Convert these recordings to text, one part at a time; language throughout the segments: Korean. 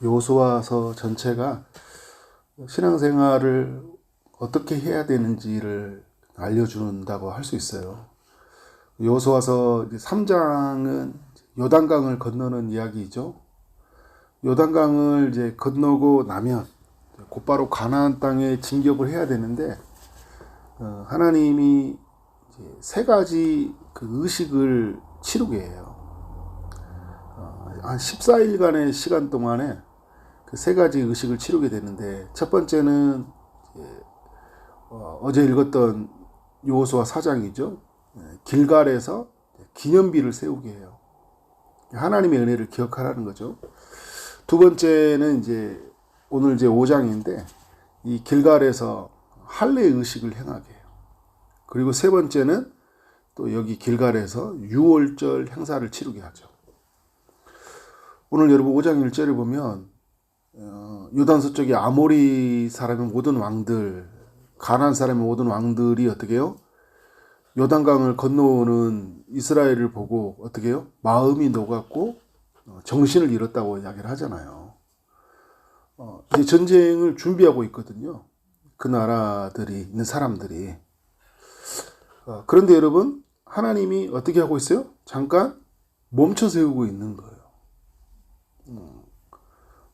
여호수아서 전체가 신앙생활을 어떻게 해야 되는지를 알려준다고 할 수 있어요. 여호수아서 3장은 요단강을 건너는 이야기죠. 요단강을 이제 건너고 나면 곧바로 가나안 땅에 진격을 해야 되는데 하나님이 이제 세 가지 그 의식을 치르게 해요. 한 14일간의 시간 동안에 그 세 가지 의식을 치르게 되는데, 첫 번째는 어제 읽었던 여호수아 4장이죠. 길갈에서 기념비를 세우게 해요. 하나님의 은혜를 기억하라는 거죠. 두 번째는 이제 오늘 이제 5장인데 이 길갈에서 할례 의식을 행하게 해요. 그리고 세 번째는 또 여기 길갈에서 유월절 행사를 치르게 하죠. 오늘 여러분 5장 1절을 보면 요단 서쪽에 아모리 사람의 모든 왕들, 가나안 사람의 모든 왕들이 어떻게 해요? 요단강을 건너오는 이스라엘을 보고 어떻게 해요? 마음이 녹았고 정신을 잃었다고 이야기를 하잖아요. 이제 전쟁을 준비하고 있거든요. 그 나라들이 있는 사람들이. 그런데 여러분, 하나님이 어떻게 하고 있어요? 잠깐 멈춰 세우고 있는 거예요.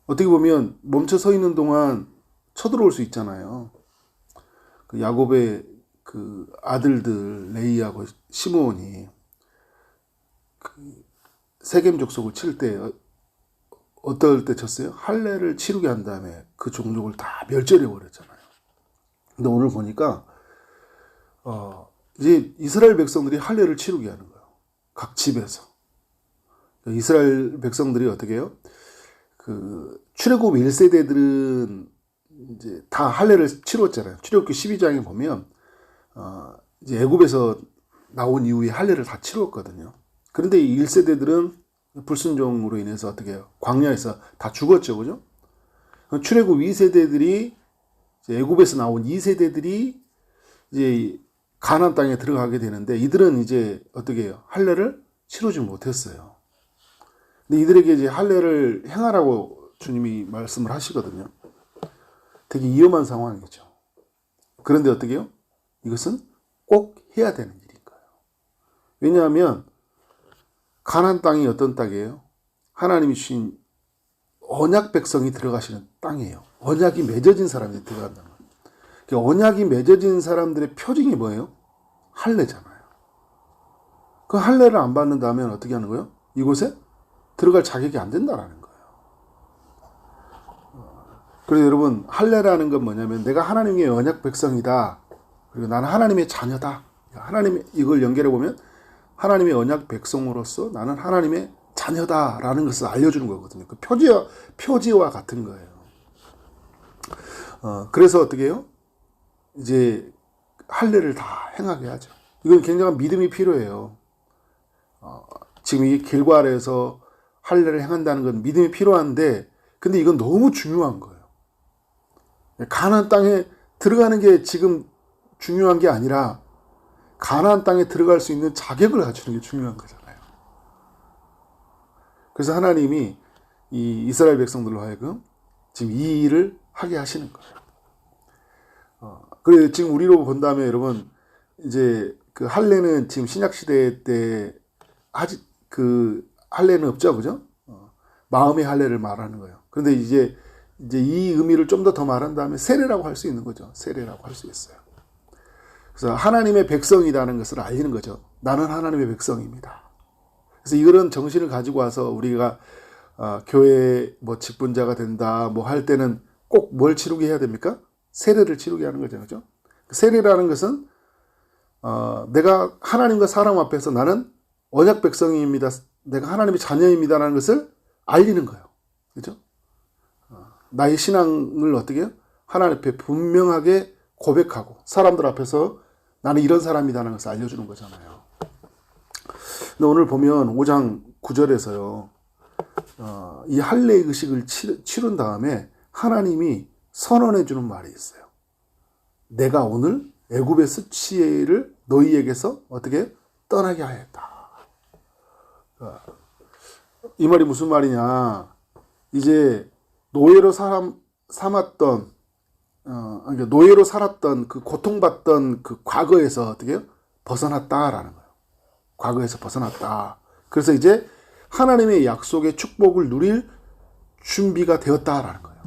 어떻게 보면 멈춰 서 있는 동안 쳐들어올 수 있잖아요. 그 야곱의 그 아들들 레이하고 시므온이 그 세겜 족속을 칠 때 어떨 때 쳤어요? 할례를 치르게 한 다음에 그 종족을 다 멸절해 버렸잖아요. 근데 오늘 보니까 이제 이스라엘 백성들이 할례를 치르게 하는 거예요. 각 집에서. 이스라엘 백성들이 어떻게 해요? 그 출애굽 1세대들은 이제 다 할례를 치렀잖아요. 출애굽기 12장에 보면 이제 애굽에서 나온 이후에 할례를 다 치렀거든요. 그런데 이 1세대들은 불순종으로 인해서 어떻게 해요? 광야에서 다 죽었죠, 그죠? 출애굽 2세대들이 애굽에서 나온 2세대들이 이제 가나안 땅에 들어가게 되는데, 이들은 이제 어떻게 해요? 할례를 치르지 못했어요. 근데 이들에게 이제 할례를 행하라고 주님이 말씀을 하시거든요. 되게 위험한 상황이죠. 그런데 어떻게 해요? 이것은 꼭 해야 되는 일인 거예요. 왜냐하면 가나안 땅이 어떤 땅이에요? 하나님이 주신 언약 백성이 들어가시는 땅이에요. 언약이 맺어진 사람이 들어간다는 거예요. 그 언약이 맺어진 사람들의 표징이 뭐예요? 할례잖아요. 그 할례를 안 받는다면 어떻게 하는 거예요? 이곳에 들어갈 자격이 안 된다라는 거예요. 그래서 여러분, 할례라는 건 뭐냐면 내가 하나님의 언약 백성이다. 그리고 나는 하나님의 자녀다. 하나님, 이걸 연결해 보면 하나님의 언약 백성으로서 나는 하나님의 자녀다라는 것을 알려주는 거거든요. 그 표지와 같은 거예요. 그래서 어떻게 해요? 이제 할례를 다 행하게 하죠. 이건 굉장한 믿음이 필요해요. 지금 이 길갈에서 할례를 행한다는 건 믿음이 필요한데, 근데 이건 너무 중요한 거예요. 가나안 땅에 들어가는 게 지금 중요한 게 아니라 가나안 땅에 들어갈 수 있는 자격을 갖추는 게 중요한 거잖아요. 그래서 하나님이 이 이스라엘 백성들로 하여금 지금 이 일을 하게 하시는 거예요. 그래 지금 우리로 본다면 여러분, 이제 그 할례는 지금 신약 시대 때 그 할례는 없죠, 그죠? 마음의 할례를 말하는 거예요. 그런데 이제 이 의미를 좀 더 말한다면 세례라고 할 수 있는 거죠. 세례라고 할 수 있어요. 그래서 하나님의 백성이라는 것을 알리는 거죠. 나는 하나님의 백성입니다. 그래서 이런 정신을 가지고 와서 우리가 교회 뭐 직분자가 된다 뭐 할 때는 꼭 뭘 치르게 해야 됩니까? 세례를 치르게 하는 거죠, 그죠? 세례라는 것은 내가 하나님과 사람 앞에서 나는 언약 백성입니다. 내가 하나님의 자녀입니다라는 것을 알리는 거예요. 그죠? 나의 신앙을 어떻게 해요? 하나님 앞에 분명하게 고백하고 사람들 앞에서 나는 이런 사람이라는 것을 알려주는 거잖아요. 근데 오늘 보면 5장 9절에서요. 이 할례 의식을 치른 다음에 하나님이 선언해 주는 말이 있어요. 내가 오늘 애굽의 수치를 너희에게서 어떻게 떠나게 하였다. 이 말이 무슨 말이냐? 이제 노예로 삼았던 그러니까 노예로 살았던 그 고통받던 그 과거에서 어떻게 해요? 벗어났다라는 거예요. 과거에서 벗어났다. 그래서 이제 하나님의 약속의 축복을 누릴 준비가 되었다라는 거예요.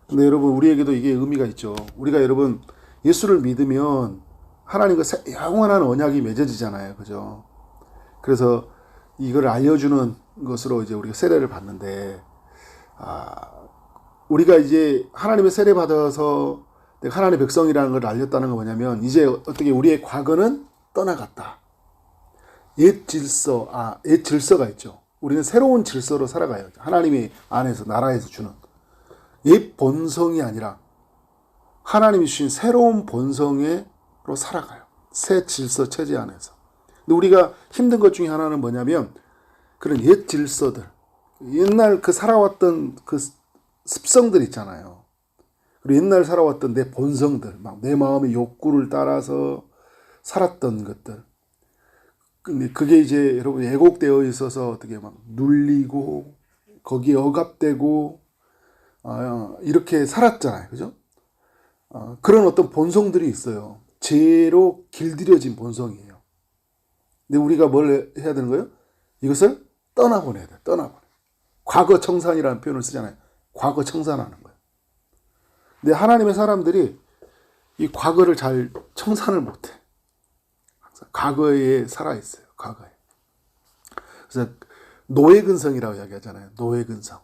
근데 여러분 우리에게도 이게 의미가 있죠. 우리가 여러분 예수를 믿으면 하나님과 영원한 언약이 맺어지잖아요. 그죠? 그래서 이걸 알려주는 것으로 이제 우리가 세례를 받는데, 우리가 이제 하나님의 세례 받아서 내가 하나님의 백성이라는 걸 알렸다는 건 뭐냐면, 이제 어떻게 우리의 과거는 떠나갔다. 옛 질서가 있죠. 우리는 새로운 질서로 살아가요. 하나님의 안에서, 나라에서 주는. 옛 본성이 아니라 하나님이 주신 새로운 본성으로 살아가요. 새 질서 체제 안에서. 근데 우리가 힘든 것 중에 하나는 뭐냐면 그런 옛 질서들, 옛날 그 살아왔던 그 습성들 있잖아요. 그리고 옛날 살아왔던 내 본성들, 막 내 마음의 욕구를 따라서 살았던 것들. 근데 그게 이제 여러분 왜곡되어 있어서 어떻게 막 눌리고 거기에 억압되고 이렇게 살았잖아요. 그죠? 그런 어떤 본성들이 있어요. 죄로 길들여진 본성이에요. 근데 우리가 뭘 해야 되는 거예요? 이것을 떠나보내야 돼요. 과거 청산이라는 표현을 쓰잖아요. 과거 청산하는 거예요. 근데 하나님의 사람들이 이 과거를 잘 청산을 못해. 항상 과거에 살아있어요. 과거에. 그래서 노예근성이라고 이야기하잖아요. 노예근성.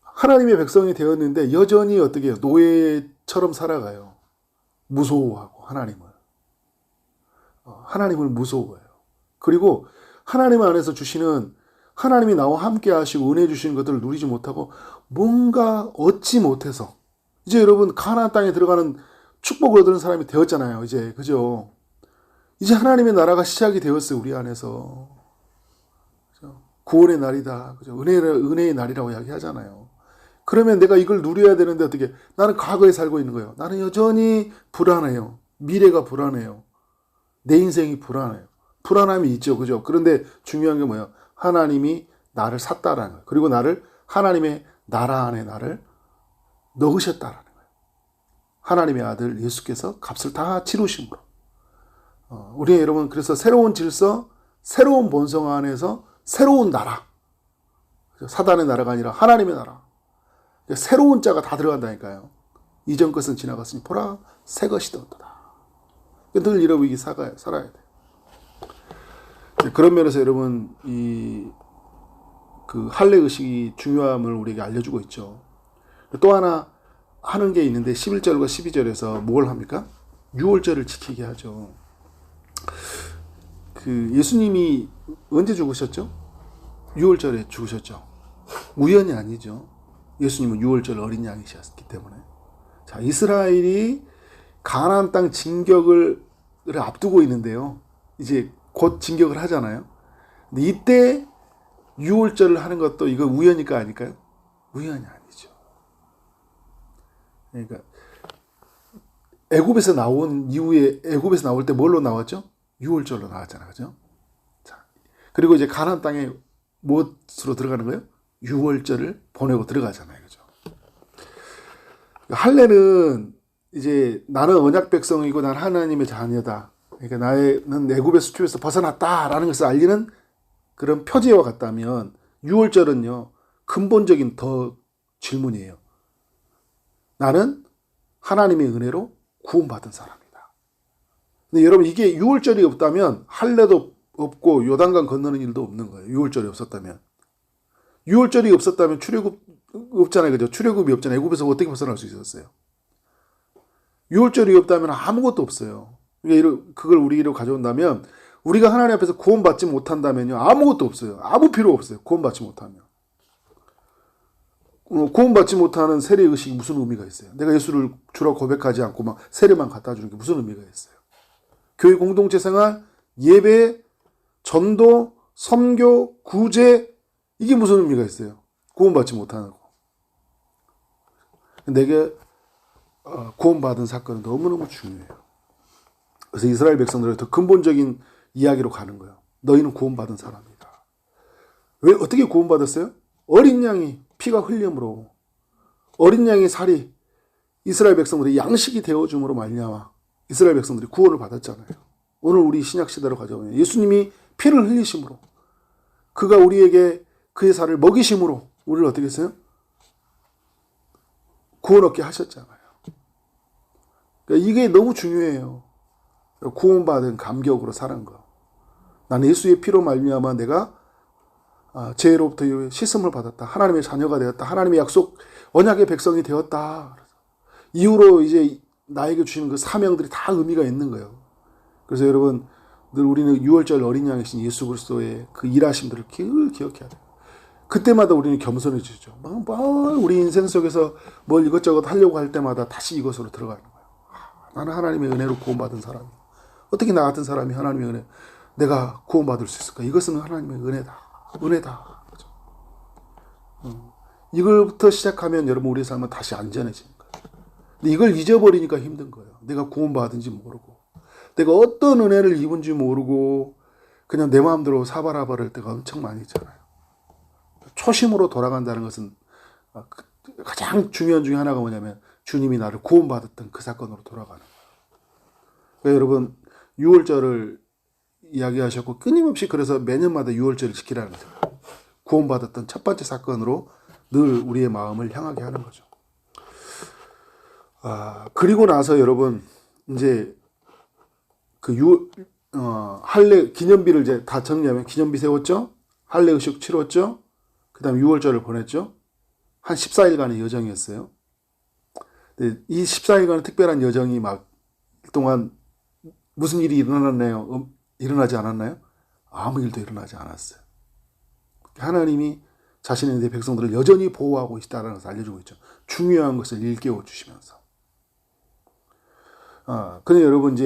하나님의 백성이 되었는데 여전히 어떻게 해요? 노예처럼 살아가요. 무서워하고 하나님을 무서워해요. 그리고 하나님 안에서 주시는 하나님이 나와 함께 하시고 은혜 주시는 것들을 누리지 못하고 뭔가 얻지 못해서 이제 여러분 가나안 땅에 들어가는 축복을 얻는 사람이 되었잖아요. 이제 그죠? 이제 하나님의 나라가 시작이 되었어요. 우리 안에서. 그죠? 구원의 날이다. 그죠? 은혜의 날이라고 이야기하잖아요. 그러면 내가 이걸 누려야 되는데 어떻게? 나는 과거에 살고 있는 거예요. 나는 여전히 불안해요. 미래가 불안해요. 내 인생이 불안해요. 불안함이 있죠. 그죠? 그런데 중요한 게 뭐예요? 하나님이 나를 샀다라는 거예요. 그리고 나를 하나님의 나라 안에 나를 넣으셨다라는 거예요. 하나님의 아들 예수께서 값을 다 치르심으로. 우리 여러분 그래서 새로운 질서, 새로운 본성 안에서 새로운 나라. 사단의 나라가 아니라 하나님의 나라. 새로운 자가 다 들어간다니까요. 이전 것은 지나갔으니 보라 새 것이 되었다. 늘 이러고 살아야 돼요. 그런 면에서 여러분 그 할례 의식이 중요함을 우리에게 알려주고 있죠. 또 하나 하는 게 있는데 11절과 12절에서 뭘 합니까? 유월절을 지키게 하죠. 그 예수님이 언제 죽으셨죠? 유월절에 죽으셨죠. 우연이 아니죠. 예수님은 유월절 어린 양이셨기 때문에. 자, 이스라엘이 가나안 땅 진격을 앞두고 있는데요. 이제 곧 진격을 하잖아요. 근데 이때 유월절을 하는 것도 이거 우연일까 아닐까요? 우연이 아니죠. 그러니까 애굽에서 나온 이후에 애굽에서 나올 때 뭘로 나왔죠? 유월절로 나왔잖아요. 그죠? 자, 그리고 이제 가나안 땅에 무엇으로 들어가는 거예요? 유월절을 보내고 들어가잖아요. 그죠? 할례는 이제 나는 언약 백성이고 나는 하나님의 자녀다. 그러니까 나는 애굽의 수출에서 벗어났다라는 것을 알리는 그런 표제와 같다면 유월절은요. 근본적인 더 질문이에요. 나는 하나님의 은혜로 구원받은 사람이다. 근데 여러분 이게 유월절이 없다면 할례도 없고 요단강 건너는 일도 없는 거예요. 유월절이 없었다면. 유월절이 없었다면 출애굽 없잖아요. 그죠? 출애굽이 없잖아요. 애굽에서 어떻게 벗어날 수 있었어요? 유월절이 없다면 아무것도 없어요. 그걸 우리로 가져온다면 우리가 하나님 앞에서 구원받지 못한다면요. 아무것도 없어요. 아무 필요 없어요. 구원받지 못하면. 구원받지 못하는 세례 의식이 무슨 의미가 있어요? 내가 예수를 주라고 고백하지 않고 막 세례만 갖다 주는 게 무슨 의미가 있어요? 교회 공동체 생활, 예배, 전도, 선교, 구제 이게 무슨 의미가 있어요? 구원받지 못하는 거. 내게 구원받은 사건은 너무너무 중요해요. 그래서 이스라엘 백성들은 더 근본적인 이야기로 가는 거예요. 너희는 구원받은 사람이다. 왜 어떻게 구원받았어요? 어린 양이 피가 흘림으로 어린 양의 살이 이스라엘 백성들의 양식이 되어줌으로 말미암아 이스라엘 백성들이 구원을 받았잖아요. 오늘 우리 신약 시대로 가져오면 예수님이 피를 흘리심으로 그가 우리에게 그의 살을 먹이심으로 우리를 어떻게 했어요? 구원 얻게 하셨잖아요. 그러니까 이게 너무 중요해요. 구원받은 감격으로 사는 거. 나는 예수의 피로 말미암아 내가 죄로부터 씻음을 받았다. 하나님의 자녀가 되었다. 하나님의 약속 언약의 백성이 되었다. 이후로 이제 나에게 주시는 그 사명들이 다 의미가 있는 거예요. 그래서 여러분 늘 우리는 6월절 어린 양이신 예수 그리스도의 그 일하심들을 기억해야 돼요. 그때마다 우리는 겸손해지죠. 우리 인생 속에서 뭘 이것저것 하려고 할 때마다 다시 이것으로 들어가는 거예요. 나는 하나님의 은혜로 구원받은 사람이야. 어떻게 나 같은 사람이 하나님의 은혜, 내가 구원받을 수 있을까? 이것은 하나님의 은혜다. 은혜다. 그렇죠? 이걸부터 시작하면 여러분 우리의 삶은 다시 안전해지는 거예요. 근데 이걸 잊어버리니까 힘든 거예요. 내가 구원받은지 모르고 내가 어떤 은혜를 입은지 모르고 그냥 내 마음대로 사바라바를 때가 엄청 많이 있잖아요. 초심으로 돌아간다는 것은 가장 중요한 중에 하나가 뭐냐면 주님이 나를 구원받았던 그 사건으로 돌아가는 거예요. 그러니까 여러분 6월절을 이야기하셨고 끊임없이 그래서 매년마다 6월절을 지키라는 거죠. 구원받았던 첫 번째 사건으로 늘 우리의 마음을 향하게 하는 거죠. 그리고 나서 여러분 이제 그 할례 기념비를 이제 다 정리하면 기념비 세웠죠. 할례 의식 치렀죠. 그 다음에 6월절을 보냈죠. 한 14일간의 여정이었어요. 근데 이 14일간의 특별한 여정이 막 동안 무슨 일이 일어났나요? 일어나지 않았나요? 아무 일도 일어나지 않았어요. 하나님이 자신의 내 백성들을 여전히 보호하고 있다는 것을 알려주고 있죠. 중요한 것을 일깨워 주시면서. 근데 여러분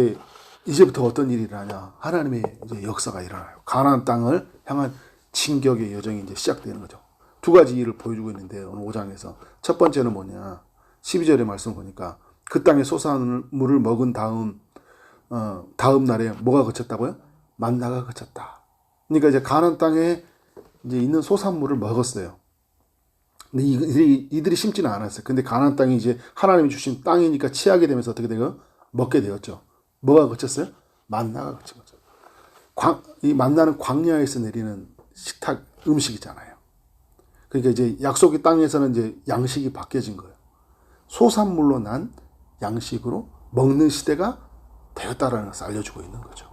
이제부터 어떤 일이 일어나냐? 하나님의 이제 역사가 일어나요. 가나안 땅을 향한 진격의 여정이 이제 시작되는 거죠. 두 가지 일을 보여주고 있는데 오늘 5장에서 첫 번째는 뭐냐? 12절의 말씀 보니까 그 땅의 소산물을 먹은 다음 날에 뭐가 그쳤다고요? 만나가 그쳤다. 그러니까 이제 가나안 땅에 이제 있는 소산물을 먹었어요. 근데 이들이 심지는 않았어요. 근데 가나안 땅이 이제 하나님이 주신 땅이니까 취하게 되면서 어떻게 돼요? 먹게 되었죠. 뭐가 그쳤어요? 만나가 그친 거죠. 이 만나는 광야에서 내리는 식탁 음식이잖아요. 그러니까 이제 약속의 땅에서는 이제 양식이 바뀌어진 거예요. 소산물로 난 양식으로 먹는 시대가 되었다라는 것을 알려주고 있는 거죠.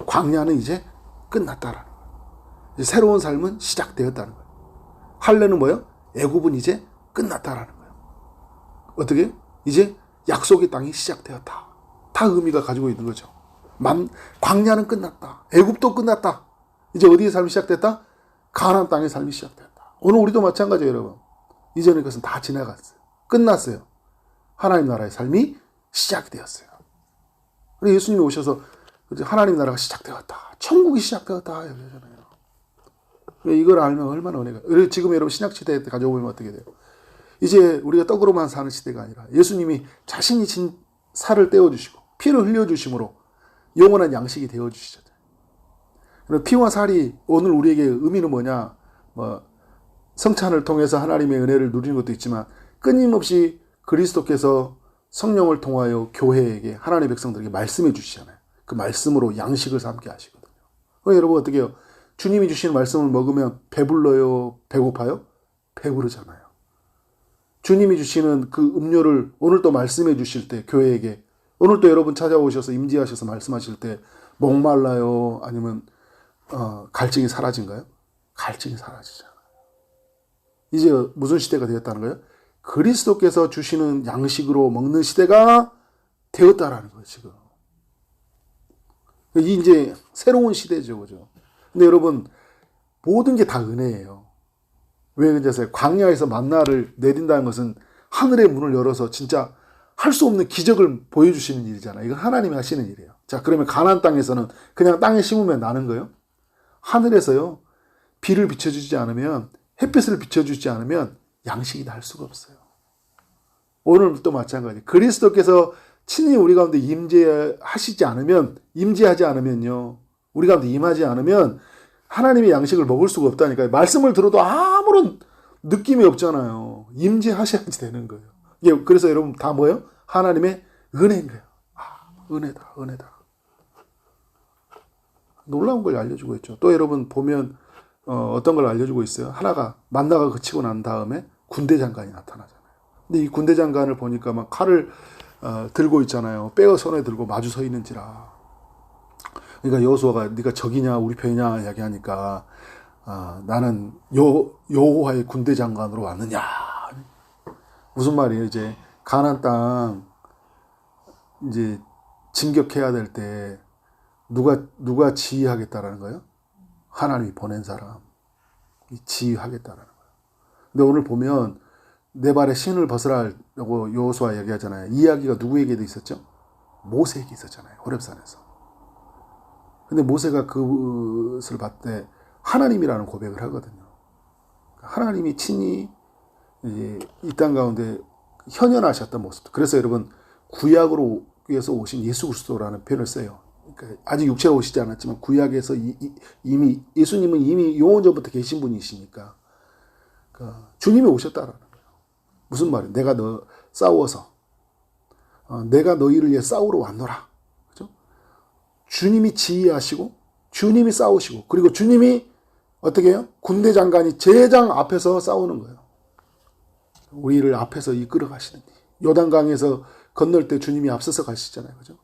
광야는 이제 끝났다라는 거예요. 이제 새로운 삶은 시작되었다는 거예요. 할례는 뭐예요? 애굽은 이제 끝났다라는 거예요. 어떻게? 이제 약속의 땅이 시작되었다. 다 의미가 가지고 있는 거죠. 광야는 끝났다. 애굽도 끝났다. 이제 어디의 삶이 시작됐다? 가나안 땅의 삶이 시작됐다. 오늘 우리도 마찬가지예요, 여러분. 이전의 것은 다 지나갔어요. 끝났어요. 하나님 나라의 삶이 시작되었어요. 예수님이 오셔서 하나님 나라가 시작되었다. 천국이 시작되었다. 이러잖아요. 이걸 알면 얼마나 은혜가. 지금 여러분 신약시대에 가져오면 어떻게 돼요? 이제 우리가 떡으로만 사는 시대가 아니라 예수님이 자신이 진 살을 떼어주시고 피를 흘려주심으로 영원한 양식이 되어주시잖아요. 피와 살이 오늘 우리에게 의미는 뭐냐? 성찬을 통해서 하나님의 은혜를 누리는 것도 있지만 끊임없이 그리스도께서 성령을 통하여 교회에게 하나님의 백성들에게 말씀해 주시잖아요. 그 말씀으로 양식을 삼게 하시거든요. 여러분 어떻게 해요? 주님이 주시는 말씀을 먹으면 배불러요? 배고파요? 배부르잖아요. 주님이 주시는 그 음료를 오늘 또 말씀해 주실 때 교회에게 오늘 또 여러분 찾아오셔서 임재하셔서 말씀하실 때 목말라요? 아니면 갈증이 사라진가요? 갈증이 사라지잖아요. 이제 무슨 시대가 되었다는 거예요? 그리스도께서 주시는 양식으로 먹는 시대가 되었다라는 거예요, 지금. 이제 새로운 시대죠, 그죠? 근데 여러분, 모든 게 다 은혜예요. 왜 그러세요? 광야에서 만나를 내린다는 것은 하늘의 문을 열어서 진짜 할 수 없는 기적을 보여주시는 일이잖아요. 이건 하나님이 하시는 일이에요. 자, 그러면 가나안 땅에서는 그냥 땅에 심으면 나는 거예요? 하늘에서요, 비를 비춰주지 않으면, 햇빛을 비춰주지 않으면 양식이 날 수가 없어요. 오늘도 마찬가지. 그리스도께서 친히 우리 가운데 임재하지 않으면요, 우리 가운데 임하지 않으면 하나님의 양식을 먹을 수가 없다니까요. 말씀을 들어도 아무런 느낌이 없잖아요. 임재하셔야지 되는 거예요. 이게 그래서 여러분 다 뭐예요? 하나님의 은혜인 거예요. 은혜다, 은혜다. 놀라운 걸 알려주고 있죠. 또 여러분 보면 어떤 걸 알려주고 있어요. 하나가 만나가 그치고 난 다음에 군대 장관이 나타나잖아요. 근데 이 군대 장관을 보니까 막 칼을 들고 있잖아요. 빼어 손에 들고 마주 서 있는지라. 그러니까 여호수아가 네가 적이냐 우리 편이냐 이야기하니까 나는 여호와의 군대 장관으로 왔느냐. 무슨 말이에요? 이제 가나안 땅 이제 진격해야 될 때 누가 지휘하겠다라는 거예요? 하나님이 보낸 사람이 지휘하겠다라는 거예요. 근데 오늘 보면 내 발에 신을 벗으라고 여호수아 얘기하잖아요. 이 이야기가 누구에게도 있었죠? 모세에게 있었잖아요. 호렙산에서. 근데 모세가 그것을 봤을 때 하나님이라는 고백을 하거든요. 하나님이 친히 이 땅 가운데 현현하셨던 모습. 그래서 여러분 구약으로 위에서 오신 예수 그리스도라는 표현을 써요. 그러니까 아직 육체로 오시지 않았지만 구약에서 이미 예수님은 이미 영원 전부터 계신 분이시니까 그러니까 주님이 오셨다라는 거예요. 무슨 말이에요? 내가 너 싸워서 내가 너희를 위해 싸우러 왔노라. 그죠? 주님이 지휘하시고 주님이 싸우시고 그리고 주님이 어떻게 해요? 군대 장관이 제장 앞에서 싸우는 거예요. 우리를 앞에서 이끌어 가시는 요단강에서 건널 때 주님이 앞서서 가시잖아요. 그죠?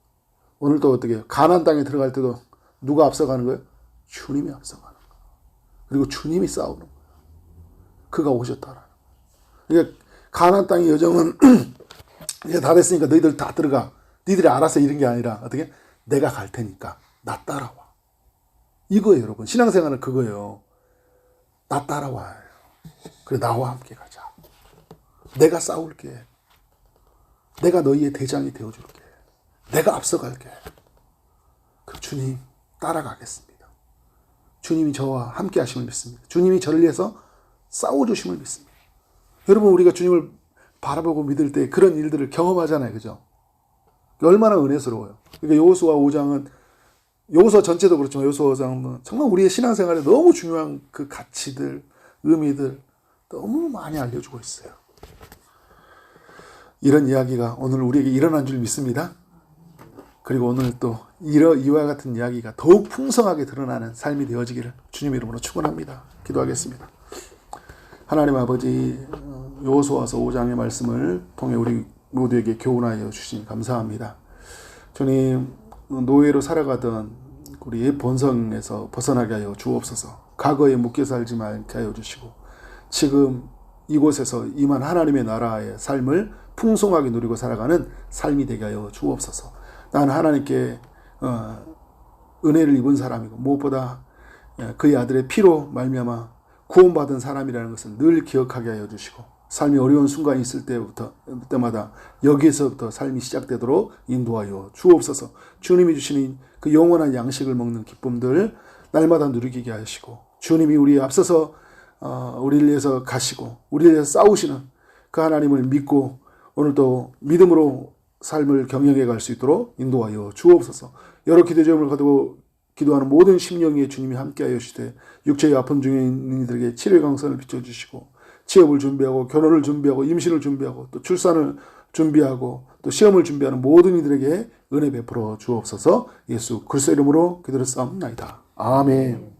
오늘도 어떻게 해요? 가나안 땅에 들어갈 때도 누가 앞서가는 거예요? 주님이 앞서가는 거예요. 그리고 주님이 싸우는 거예요. 그가 오셨다라는 거예요. 그러니까 가나안 땅의 여정은 이제 다 됐으니까 너희들 다 들어가. 너희들이 알아서 이런 게 아니라 어떻게? 내가 갈 테니까 나 따라와. 이거예요, 여러분. 신앙생활은 그거예요. 나 따라와요. 그래 나와 함께 가자. 내가 싸울게. 내가 너희의 대장이 되어줄게. 내가 앞서갈게. 그 주님 따라가겠습니다. 주님이 저와 함께 하심을 믿습니다. 주님이 저를 위해서 싸워주심을 믿습니다. 여러분 우리가 주님을 바라보고 믿을 때 그런 일들을 경험하잖아요. 그죠? 얼마나 은혜스러워요. 그러니까 여호수아 5장은 여호수아 전체도 그렇지만 여호수아 5장은 정말 우리의 신앙생활에 너무 중요한 그 가치들, 의미들 너무 많이 알려주고 있어요. 이런 이야기가 오늘 우리에게 일어난 줄 믿습니다. 그리고 오늘 또 이와 같은 이야기가 더욱 풍성하게 드러나는 삶이 되어지기를 주님 이름으로 축원합니다. 기도하겠습니다. 하나님 아버지 여호수아서 5장의 말씀을 통해 우리 모두에게 교훈하여 주시니 감사합니다. 주님 노예로 살아가던 우리 옛 본성에서 벗어나게 하여 주옵소서. 과거에 묶여 살지 않게 하여 주시고 지금 이곳에서 임한 하나님의 나라의 삶을 풍성하게 누리고 살아가는 삶이 되게 하여 주옵소서. 나는 하나님께 은혜를 입은 사람이고 무엇보다 그의 아들의 피로 말미암아 구원받은 사람이라는 것을 늘 기억하게 하여 주시고 삶이 어려운 순간이 있을 때마다 여기에서부터 삶이 시작되도록 인도하여 주옵소서. 주님이 주시는 그 영원한 양식을 먹는 기쁨들 날마다 누리게 하시고 주님이 우리에 앞서서 우리를 위해서 가시고 우리를 위해서 싸우시는 그 하나님을 믿고 오늘도 믿음으로 삶을 경영해 갈 수 있도록 인도하여 주옵소서. 여러 기도 제목을 가지고 기도하는 모든 심령에 주님이 함께하여 주시되 육체의 아픔 중에 있는 이들에게 치료의 강선을 비춰주시고 취업을 준비하고 결혼을 준비하고 임신을 준비하고 또 출산을 준비하고 또 시험을 준비하는 모든 이들에게 은혜 베풀어 주옵소서. 예수 그리스도 이름으로 기도를 싸움나이다. 아멘.